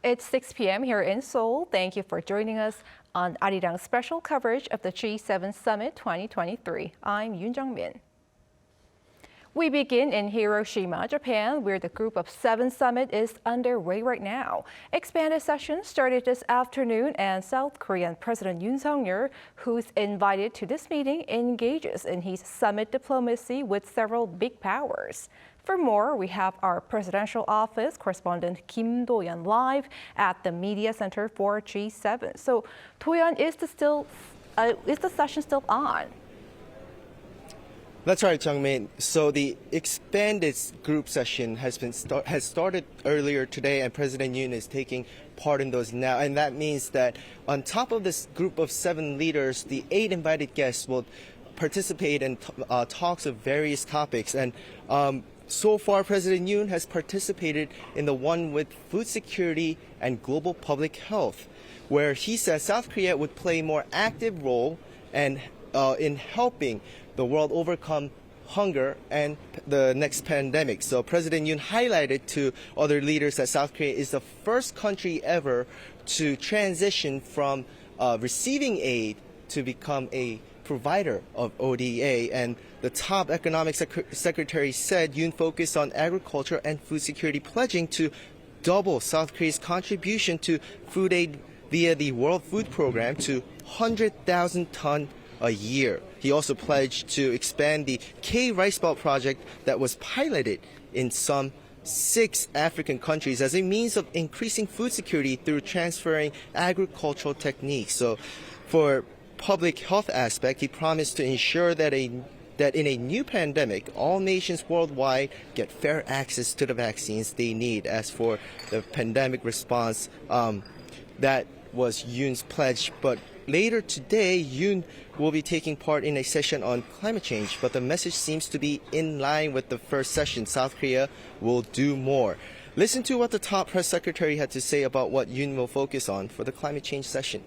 It's 6 p.m. here in Seoul. Thank you for joining us on Arirang's special coverage of the G7 Summit 2023. I'm Yoon Jung-min. We begin in Hiroshima, Japan, where the Group of Seven summit is underway right now. Expanded sessions started this afternoon, and South Korean President Yoon, who's invited to this meeting, engages in his summit diplomacy with several big powers. For more, we have our presidential office correspondent Kim Do-yeon live at the media center for G7. So, Do-yeon, is the session still on? That's right, Jung-min. So the expanded group session has started earlier today, and President Yoon is taking part in those now. And that means that on top of this group of 7 leaders, the 8 invited guests will participate in talks of various topics. And so far, President Yoon has participated in the one with food security and global public health, where he says South Korea would play a more active role and in helping the world overcome hunger and the next pandemic. So President Yoon highlighted to other leaders that South Korea is the first country ever to transition from receiving aid to become a provider of ODA. And the top economic secretary said Yoon focused on agriculture and food security, pledging to double South Korea's contribution to food aid via the World Food Program to 100,000 tons a year. He also pledged to expand the K-Rice Belt project that was piloted in some 6 African countries as a means of increasing food security through transferring agricultural techniques. So for public health aspect, he promised to ensure that in a new pandemic, all nations worldwide get fair access to the vaccines they need. As for the pandemic response, that was Yoon's pledge. But later today, Yoon will be taking part in a session on climate change, but the message seems to be in line with the first session. South Korea will do more. Listen to what the top press secretary had to say about what Yoon will focus on for the climate change session.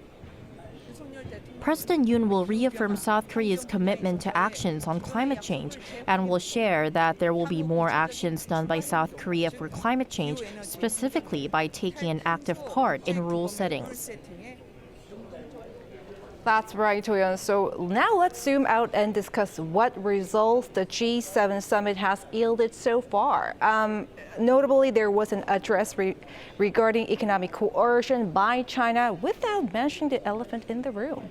President Yoon will reaffirm South Korea's commitment to actions on climate change and will share that there will be more actions done by South Korea for climate change, specifically by taking an active part in rule settings. That's right, Do-yeon. So now let's zoom out and discuss what results the G7 summit has yielded so far. Notably, there was an address regarding economic coercion by China without mentioning the elephant in the room.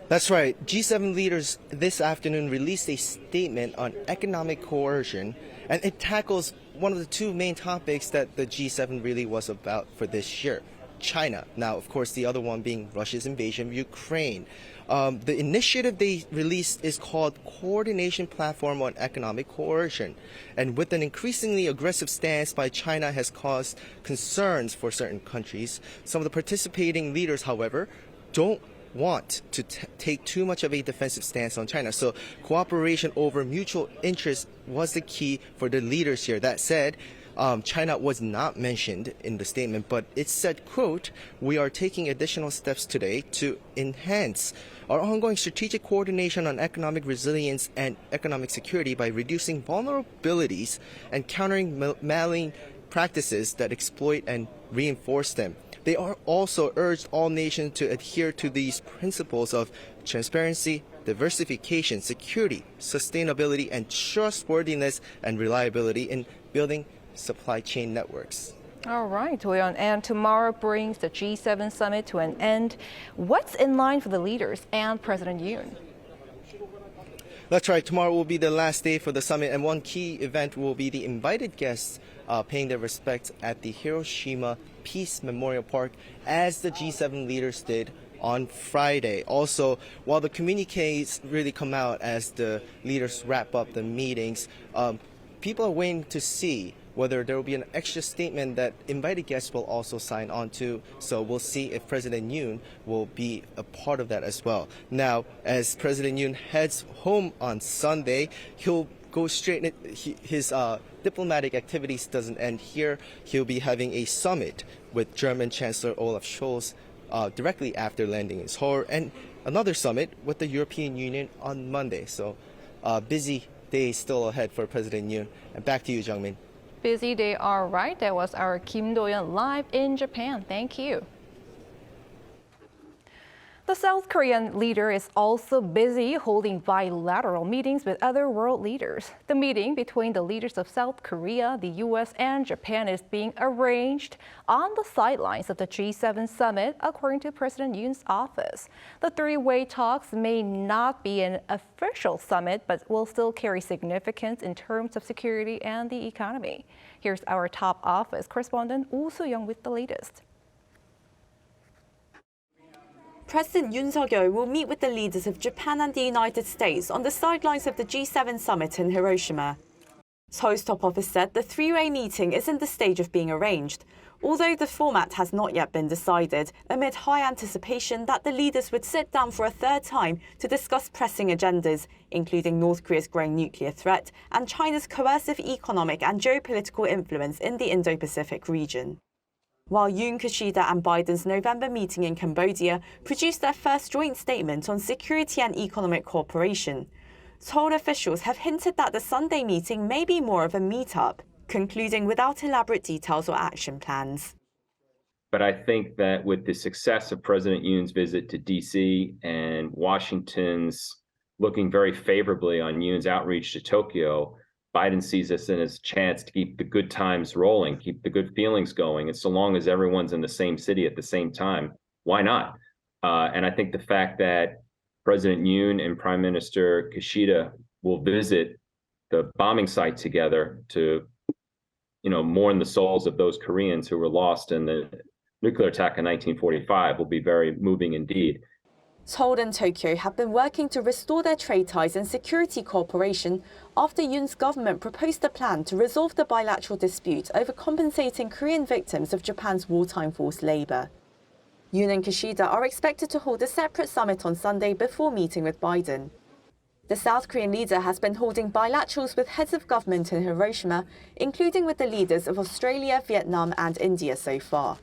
That's right. G7 leaders this afternoon released a statement on economic coercion, and it tackles one of the 2 main topics that the G7 really was about for this year. China. Now, of course, the other one being Russia's invasion of Ukraine. The initiative they released is called Coordination Platform on Economic Coercion. And with an increasingly aggressive stance by China has caused concerns for certain countries. Some of the participating leaders, however, don't want to take too much of a defensive stance on China. So cooperation over mutual interest was the key for the leaders here. That said, China was not mentioned in the statement, but it said, quote, "We are taking additional steps today to enhance our ongoing strategic coordination on economic resilience and economic security by reducing vulnerabilities and countering malign practices that exploit and reinforce them." They are also urged all nations to adhere to these principles of transparency, diversification, security, sustainability, and trustworthiness and reliability in building supply chain networks. All right, Do-yeon. And tomorrow brings the G7 summit to an end. What's in line for the leaders and President Yoon? That's right. Tomorrow will be the last day for the summit, and one key event will be the invited guests paying their respects at the Hiroshima Peace Memorial Park, as the G7 leaders did on Friday. Also, while the communiques really come out as the leaders wrap up the meetings, people are waiting to see whether there will be an extra statement that invited guests will also sign on to. So we'll see if President Yoon will be a part of that as well. Now, as President Yoon heads home on Sunday, he'll go straight. His diplomatic activities doesn't end here. He'll be having a summit with German Chancellor Olaf Scholz directly after landing in Seoul, and another summit with the European Union on Monday. So busy days still ahead for President Yoon. And back to you, Jung-min. Busy day, all right. That was our Kim Do-yeon live in Japan. Thank you. The South Korean leader is also busy holding bilateral meetings with other world leaders. The meeting between the leaders of South Korea, the U.S., and Japan is being arranged on the sidelines of the G7 summit, according to President Yoon's office. The three-way talks may not be an official summit, but will still carry significance in terms of security and the economy. Here's our top office correspondent Woo Soo-young with the latest. President Yoon Suk-yeol will meet with the leaders of Japan and the United States on the sidelines of the G7 summit in Hiroshima. Seoul's top office said the three-way meeting is in the stage of being arranged, although the format has not yet been decided, amid high anticipation that the leaders would sit down for a third time to discuss pressing agendas, including North Korea's growing nuclear threat and China's coercive economic and geopolitical influence in the Indo-Pacific region. While Yoon, Kishida and Biden's November meeting in Cambodia produced their first joint statement on security and economic cooperation, Seoul officials have hinted that the Sunday meeting may be more of a meet-up, concluding without elaborate details or action plans. But I think that with the success of President Yoon's visit to D.C. and Washington's looking very favorably on Yoon's outreach to Tokyo, Biden sees this as a chance to keep the good times rolling, keep the good feelings going. And so long as everyone's in the same city at the same time, why not? And I think the fact that President Yoon and Prime Minister Kishida will visit the bombing site together to, mourn the souls of those Koreans who were lost in the nuclear attack in 1945 will be very moving indeed. Seoul and Tokyo have been working to restore their trade ties and security cooperation after Yoon's government proposed a plan to resolve the bilateral dispute over compensating Korean victims of Japan's wartime forced labor. Yoon and Kishida are expected to hold a separate summit on Sunday before meeting with Biden. The South Korean leader has been holding bilaterals with heads of government in Hiroshima, including with the leaders of Australia, Vietnam and India so far.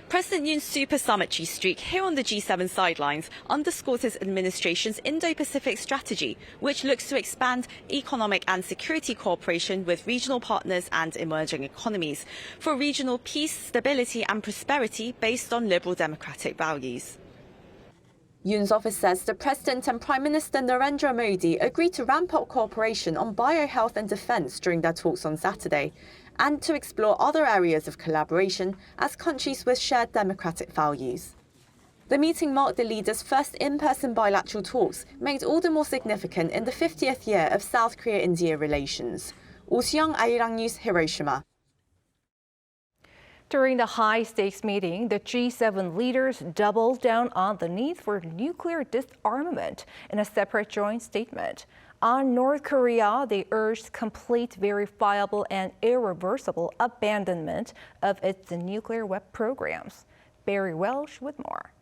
President Yoon's super summitry streak here on the G7 sidelines underscores his administration's Indo-Pacific strategy, which looks to expand economic and security cooperation with regional partners and emerging economies for regional peace, stability and prosperity based on liberal democratic values. Yoon's office says the President and Prime Minister Narendra Modi agreed to ramp up cooperation on biohealth and defence during their talks on Saturday, and to explore other areas of collaboration as countries with shared democratic values. The meeting marked the leaders' first in-person bilateral talks, made all the more significant in the 50th year of South Korea-India relations. Woo Soo-young, Arirang News, Hiroshima. During the high-stakes meeting, the G7 leaders doubled down on the need for nuclear disarmament in a separate joint statement. On North Korea, they urged complete, verifiable, and irreversible abandonment of its nuclear weapon programs. Barry Welsh with more.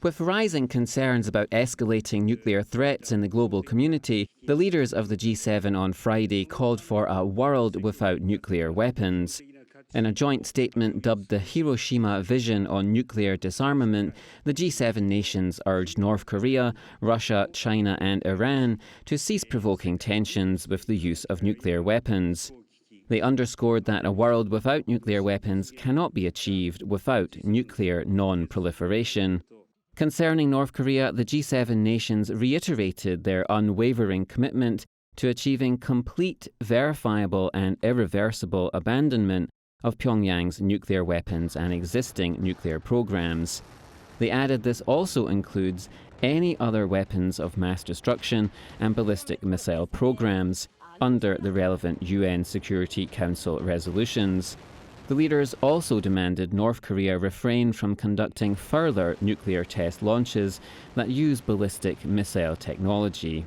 With rising concerns about escalating nuclear threats in the global community, the leaders of the G7 on Friday called for a world without nuclear weapons. In a joint statement dubbed the Hiroshima Vision on Nuclear Disarmament, the G7 nations urged North Korea, Russia, China and Iran to cease provoking tensions with the use of nuclear weapons. They underscored that a world without nuclear weapons cannot be achieved without nuclear non-proliferation. Concerning North Korea, the G7 nations reiterated their unwavering commitment to achieving complete, verifiable and irreversible abandonment of Pyongyang's nuclear weapons and existing nuclear programs. They added this also includes any other weapons of mass destruction and ballistic missile programs under the relevant UN Security Council resolutions. The leaders also demanded North Korea refrain from conducting further nuclear test launches that use ballistic missile technology.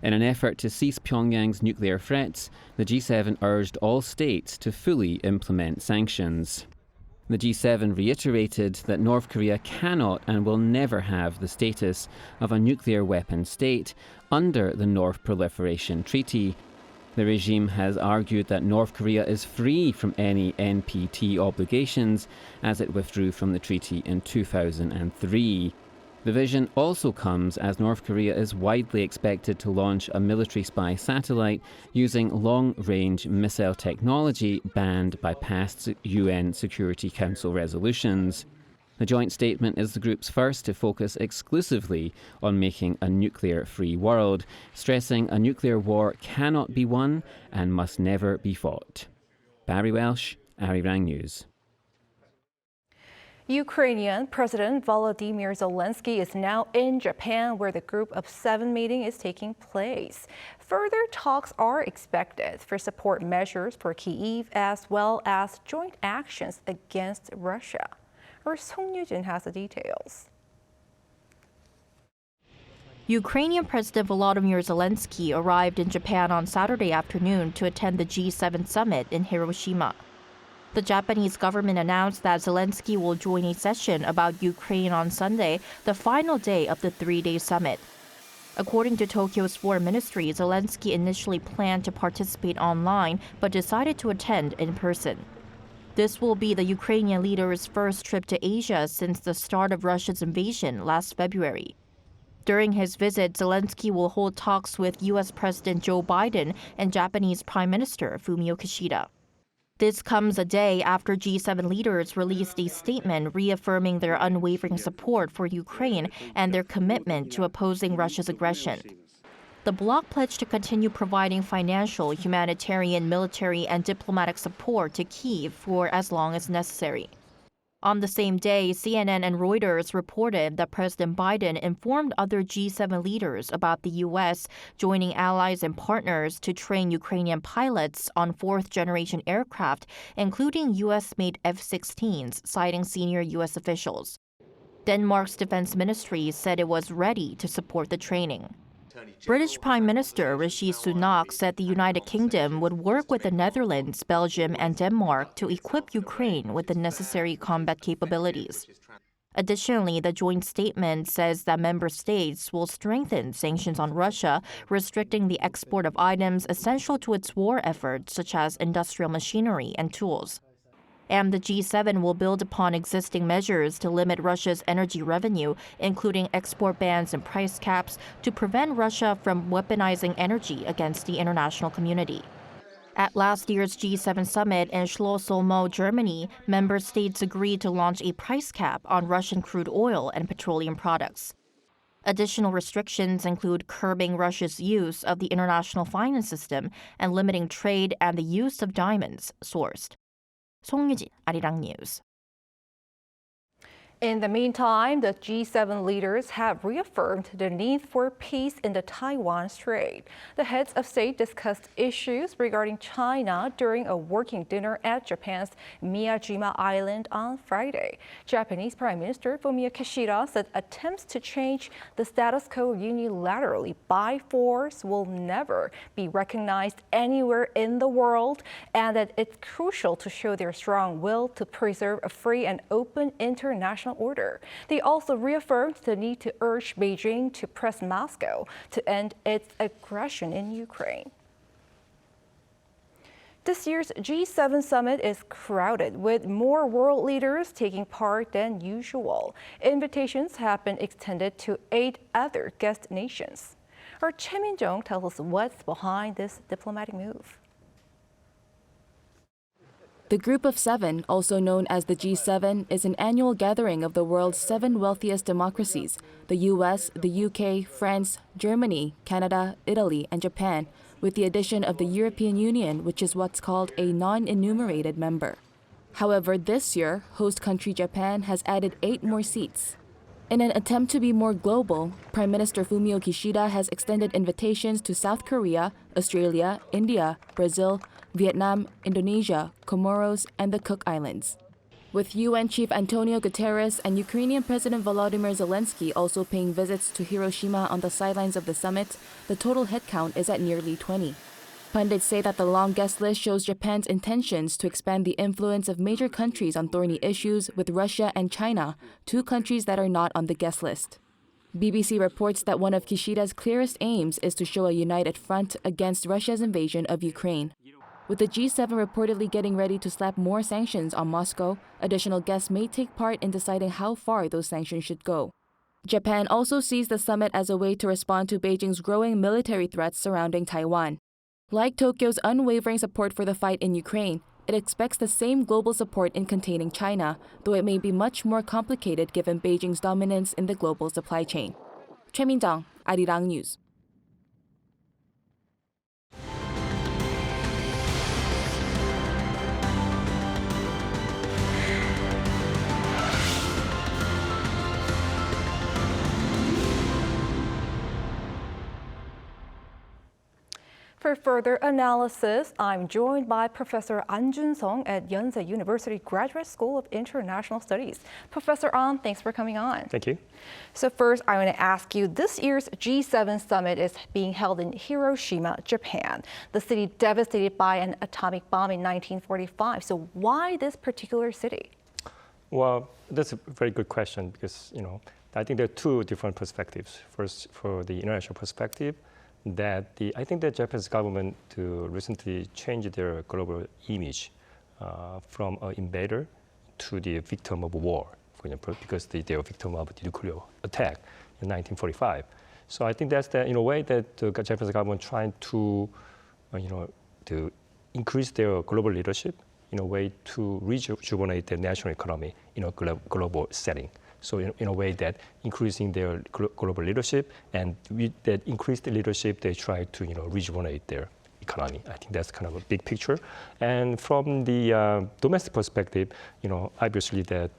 In an effort to cease Pyongyang's nuclear threats, the G7 urged all states to fully implement sanctions. The G7 reiterated that North Korea cannot and will never have the status of a nuclear weapon state under the North Proliferation Treaty. The regime has argued that North Korea is free from any NPT obligations as it withdrew from the treaty in 2003. The vision also comes as North Korea is widely expected to launch a military spy satellite using long-range missile technology banned by past UN Security Council resolutions. The joint statement is the group's first to focus exclusively on making a nuclear-free world, stressing a nuclear war cannot be won and must never be fought. Barry Welsh, Arirang News. Ukrainian President Volodymyr Zelenskyy is now in Japan, where the Group of 7 meeting is taking place. Further talks are expected for support measures for Kyiv as well as joint actions against Russia. Our Song Yujin has the details. Ukrainian President Volodymyr Zelenskyy arrived in Japan on Saturday afternoon to attend the G7 summit in Hiroshima. The Japanese government announced that Zelenskyy will join a session about Ukraine on Sunday, the final day of the 3-day summit. According to Tokyo's foreign ministry, Zelenskyy initially planned to participate online but decided to attend in person. This will be the Ukrainian leader's first trip to Asia since the start of Russia's invasion last February. During his visit, Zelenskyy will hold talks with U.S. President Joe Biden and Japanese Prime Minister Fumio Kishida. This comes a day after G7 leaders released a statement reaffirming their unwavering support for Ukraine and their commitment to opposing Russia's aggression. The bloc pledged to continue providing financial, humanitarian, military, and diplomatic support to Kyiv for as long as necessary. On the same day, CNN and Reuters reported that President Biden informed other G7 leaders about the U.S. joining allies and partners to train Ukrainian pilots on fourth-generation aircraft, including U.S.-made F-16s, citing senior U.S. officials. Denmark's defense ministry said it was ready to support the training. British Prime Minister Rishi Sunak said the United Kingdom would work with the Netherlands, Belgium, and Denmark to equip Ukraine with the necessary combat capabilities. Additionally, the joint statement says that member states will strengthen sanctions on Russia, restricting the export of items essential to its war efforts, such as industrial machinery and tools. And the G7 will build upon existing measures to limit Russia's energy revenue, including export bans and price caps, to prevent Russia from weaponizing energy against the international community. At last year's G7 summit in Schloss-Solmau, Germany, member states agreed to launch a price cap on Russian crude oil and petroleum products. Additional restrictions include curbing Russia's use of the international finance system and limiting trade and the use of diamonds sourced. 송유진, Arirang News. In the meantime, the G7 leaders have reaffirmed the need for peace in the Taiwan Strait. The heads of state discussed issues regarding China during a working dinner at Japan's Miyajima Island on Friday. Japanese Prime Minister Fumio Kishida said attempts to change the status quo unilaterally by force will never be recognized anywhere in the world, and that it's crucial to show their strong will to preserve a free and open international order. They also reaffirmed the need to urge Beijing to press Moscow to end its aggression in Ukraine. This year's G7 summit is crowded, with more world leaders taking part than usual. Invitations have been extended to 8 other guest nations. Our Choi Min-jung tells us what's behind this diplomatic move. The Group of 7, also known as the G7, is an annual gathering of the world's 7 wealthiest democracies: the US, the UK, France, Germany, Canada, Italy, and Japan, with the addition of the European Union, which is what's called a non-enumerated member. However, this year, host country Japan has added 8 more seats. In an attempt to be more global, Prime Minister Fumio Kishida has extended invitations to South Korea, Australia, India, Brazil, Vietnam, Indonesia, Comoros, and the Cook Islands. With UN Chief Antonio Guterres and Ukrainian President Volodymyr Zelenskyy also paying visits to Hiroshima on the sidelines of the summit, the total headcount is at nearly 20. Pundits say that the long guest list shows Japan's intentions to expand the influence of major countries on thorny issues with Russia and China, 2 countries that are not on the guest list. BBC reports that one of Kishida's clearest aims is to show a united front against Russia's invasion of Ukraine. With the G7 reportedly getting ready to slap more sanctions on Moscow, additional guests may take part in deciding how far those sanctions should go. Japan also sees the summit as a way to respond to Beijing's growing military threats surrounding Taiwan. Like Tokyo's unwavering support for the fight in Ukraine, it expects the same global support in containing China, though it may be much more complicated given Beijing's dominance in the global supply chain. Choi Min-jung, Arirang News. For further analysis, I'm joined by Professor An Jun-sung at Yonsei University Graduate School of International Studies. Professor An, thanks for coming on. Thank you. So first, I want to ask you, this year's G7 summit is being held in Hiroshima, Japan, the city devastated by an atomic bomb in 1945. So why this particular city? Well, that's a very good question because, I think there are two different perspectives. First, for the international perspective, I think the Japanese government recently changed their global image from an invader to the victim of war, for example, because they are victim of the nuclear attack in 1945. So I think that's in a way that the Japanese government trying to, to increase their global leadership in a way to rejuvenate their national economy in a global setting. So in a way that increasing their global leadership, and with that increased leadership, they try to rejuvenate their economy. I think that's kind of a big picture. And from the domestic perspective, obviously that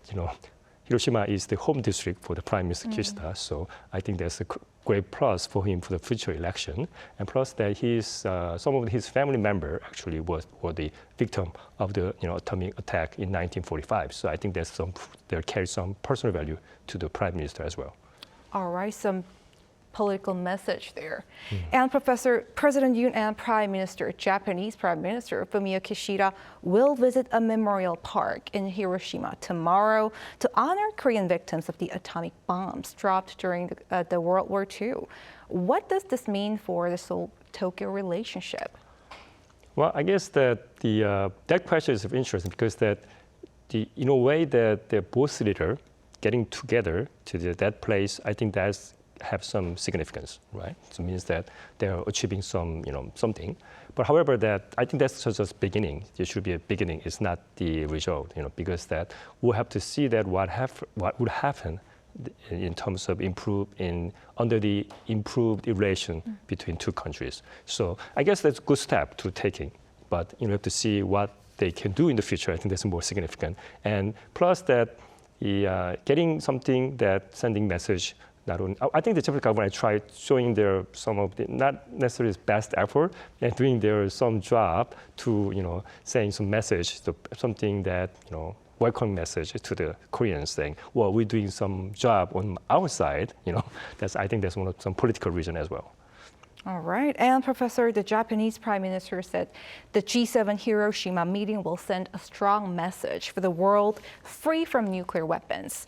Hiroshima is the home district for the Prime Minister Kishida. So I think that's a great plus for him for the future election. And plus that some of his family members actually were the victim of the atomic attack in 1945. So I think there carries some personal value to the Prime Minister as well. All right, some political message there. And Professor, President Yoon and Japanese Prime Minister Fumio Kishida will visit a memorial park in Hiroshima tomorrow to honor Korean victims of the atomic bombs dropped during the World War II. What does this mean for the Seoul-Tokyo relationship? Well, I guess that that question is of interest because in a way that they're both leaders getting together to that place, I think that's have some significance, right? So it means that they're achieving something. But however, I think that's just beginning. There should be a beginning. It's not the result, because that we'll have to see that what would happen in terms of under the improved relation between two countries. So I guess that's a good step to taking. But you have to see what they can do in the future. I think that's more significant. And plus that getting something that sending message. I think the Japanese government tried showing some of the not necessarily best effort and doing some job to saying some message, something that welcome message to the Koreans saying, well, we're doing some job on our side. I think that's some political reason as well. All right, and Professor, the Japanese Prime Minister said the G7 Hiroshima meeting will send a strong message for the world free from nuclear weapons.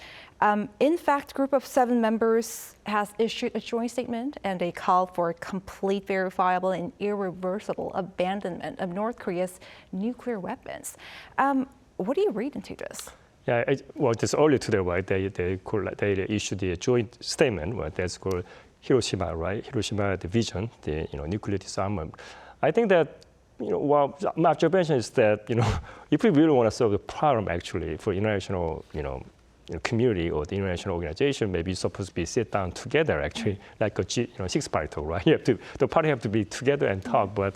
In fact, Group of 7 members has issued a joint statement and they call for complete, verifiable, and irreversible abandonment of North Korea's nuclear weapons. What do you read into this? Yeah, just earlier today, right? They issued a joint statement, right? That's called Hiroshima, right? Hiroshima Vision, the nuclear disarmament. I think that my observation is that if we really want to solve the problem, actually, for international community or the international organization, maybe supposed to be sit down together, actually, like a six-party, right? The party have to be together and talk, but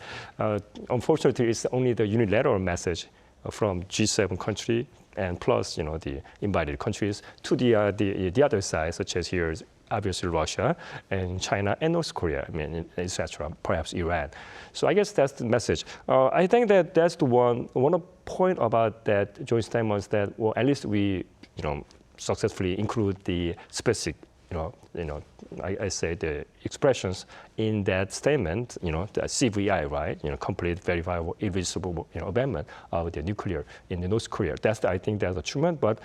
unfortunately, it's only the unilateral message from G7 country and plus the invited countries to the other side, such as here. Obviously Russia and China and North Korea, etc., perhaps Iran. So I guess that's the message. I think that that's the one point about that joint statement is that, well, at least we, successfully include the specific, I say the expressions in that statement, the CVI, right? Complete, verifiable, irreversible, abandonment of the nuclear in the North Korea. I think that's achievement, but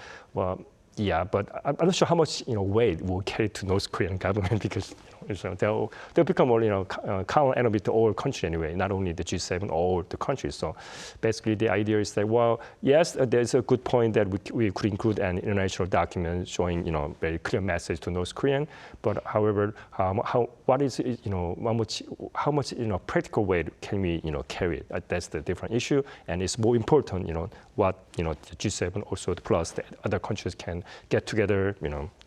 yeah, but I'm not sure how much weight will carry to North Korean government because So they'll become more, common enemy to all countries anyway, not only the G7, all the countries. So basically the idea is that, well, yes, there's a good point that we could include an international document showing, very clear message to North Korean. But however, what is, how much, practical way can we, carry it? That's the different issue. And it's more important, what, the G7 also plus the other countries can get together,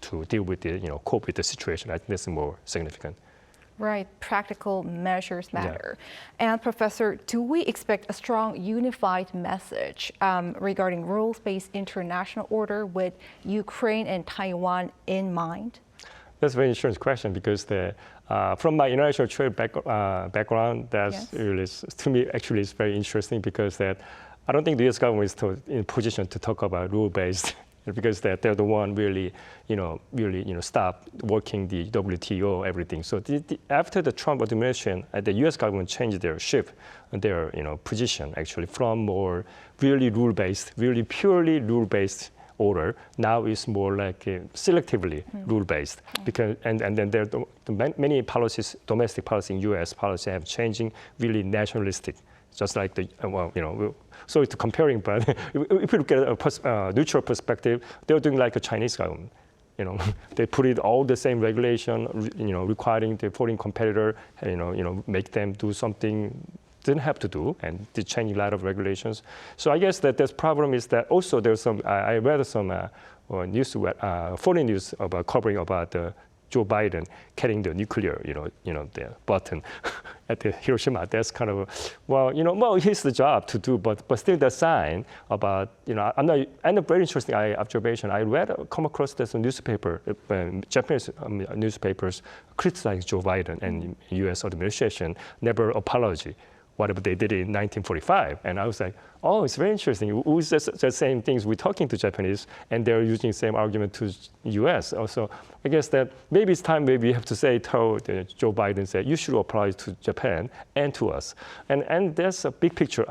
to deal with the, cope with the situation. I think that's more significant. Right, practical measures matter. Yeah. And Professor, do we expect a strong unified message regarding rules-based international order with Ukraine and Taiwan in mind? That's a very interesting question because from my international trade background, that's really, to me, actually is very interesting because that I don't think the U.S. government is in position to talk about rule-based because they're the one really, stop working the WTO, everything. So after the Trump administration, the U.S. government changed their position actually from more really rule-based, really purely rule-based order. Now it's more like selectively rule-based because and then there are many policies, domestic policy in U.S. policy have changing really nationalistic. Just like sorry to comparing, but if you look at a neutral perspective, they're doing like a Chinese government. They put it all the same regulation, requiring the foreign competitor, make them do something didn't have to do, and they changed a lot of regulations. So I guess that this problem is that also there's some. I read some news, foreign news about covering about Joe Biden getting the nuclear, the button at the Hiroshima. That's kind of, here's the job to do, but still the sign about, and a very interesting observation. I come across this newspaper, Japanese newspapers criticize Joe Biden and U.S. administration, never apology. Whatever they did in 1945. And I was like, oh, it's very interesting. It was just the same things we're talking to Japanese, and they're using the same argument to US. Also, I guess that maybe it's time maybe we have to tell Joe Biden, you should apply to Japan and to us. And there's a big picture.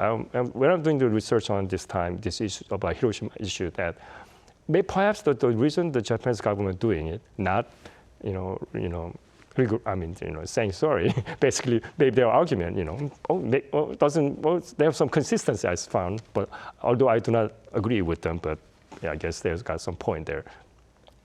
When I'm doing the research on this issue about Hiroshima issue, that perhaps the reason the Japanese government doing it, not, saying sorry. Basically, their argument, they have some consistency I found, but although I do not agree with them, but I guess they've got some point there.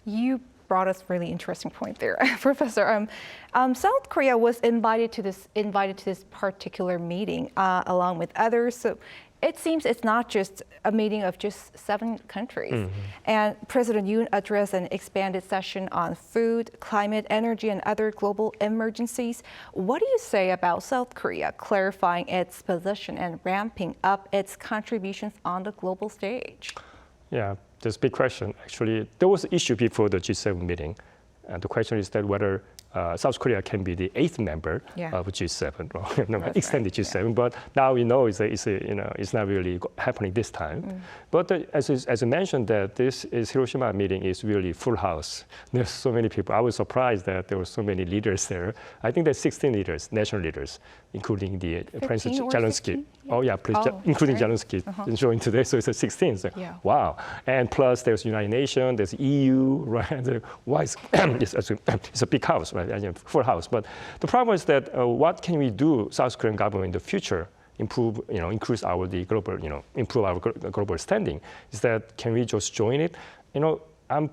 You brought us really interesting point there, Professor. South Korea was invited to this particular meeting along with others. So it seems it's not just a meeting of just 7 countries. Mm-hmm. And President Yoon addressed an expanded session on food, climate, energy, and other global emergencies. What do you say about South Korea clarifying its position and ramping up its contributions on the global stage? Yeah, that's a big question. Actually, there was an issue before the G7 meeting. And the question is that whether South Korea can be the 8th member of G7, extended G7. Yeah. But now we know it's not really happening this time. But as I mentioned, that this Hiroshima meeting is really full house. There's so many people. I was surprised that there were so many leaders there. I think there's 16 leaders, national leaders, including the President Zelenskyy. Oh yeah, including Zelenskyy joined today, so it's 16. So, wow. And plus there's United Nations, there's EU, right? It's a big house, right? Full house. But the problem is that what can we do, South Korean government in the future, increase our improve our global standing? Is that can we just join it? I'm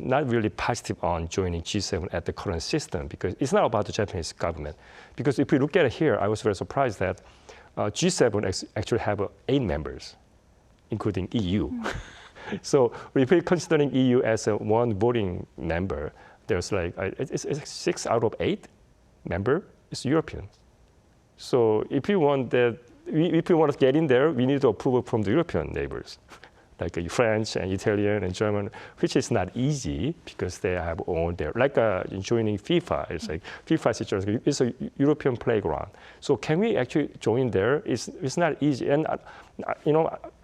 not really positive on joining G7 at the current system because it's not about the Japanese government. Because if we look at it here, I was very surprised that G7 actually have 8 members, including EU. So if we're considering EU as a one voting member, there's it's 6 out of 8 member is European. So if we want to get in there, we need to approve from the European neighbors, like French and Italian and German, which is not easy because they have all their, joining FIFA. It's like FIFA situation, it's a European playground. So can we actually join there? It's not easy. And I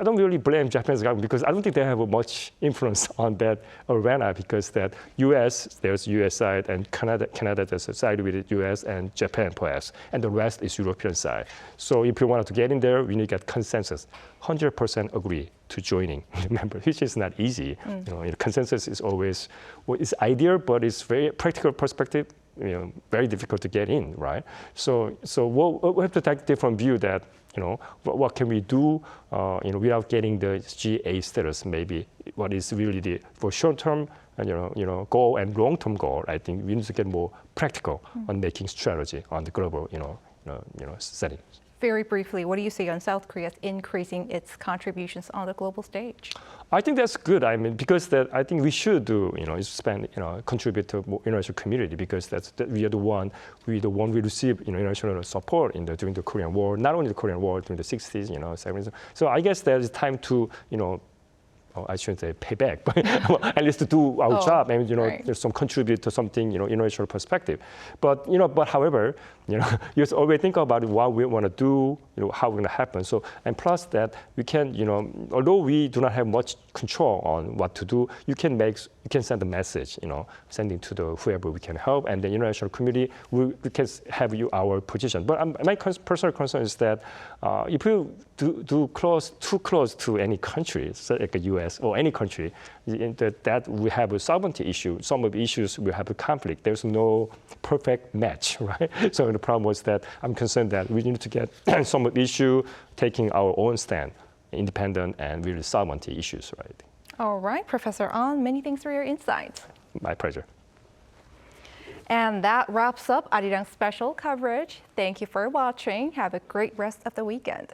don't really blame Japanese government because I don't think they have much influence on that arena because that there's US side and Canada there's a side with the US and Japan perhaps, and the rest is European side. So if we wanted to get in there, we need to get consensus. 100% agree to joining the member, which is not easy. Consensus is always, it's ideal, but it's very practical perspective, very difficult to get in, right? So we have to take a different view that, what can we do, without getting the GA status, maybe what is really the, for short-term, goal and long-term goal. I think we need to get more practical on making strategy on the global, setting. Very briefly, what do you see on South Korea increasing its contributions on the global stage? I think that's good. I mean, because I think we should do, contribute to more international community, because we are the one we receive, international support during the Korean War, not only the Korean War during the 60s, 70s. So I guess there's time to, I shouldn't say pay back, but at least to do our job and right. there's some contribute to something international perspective. But however, you always think about what we want to do, how it's going to happen. So, and plus that we can, although we do not have much control on what to do, you can send a message, sending to the whoever we can help, and the international community we can have our position. But my personal concern is that if you do too close to any country, like the U.S. or any country, that we have a sovereignty issue. Some of the issues will have a conflict. There's no perfect match, right? So the problem was that I'm concerned that we need to get some of the issue taking our own stand, independent and really sovereignty issues, right? All right, Professor Ahn, many thanks for your insights. My pleasure. And that wraps up Arirang special coverage. Thank you for watching. Have a great rest of the weekend.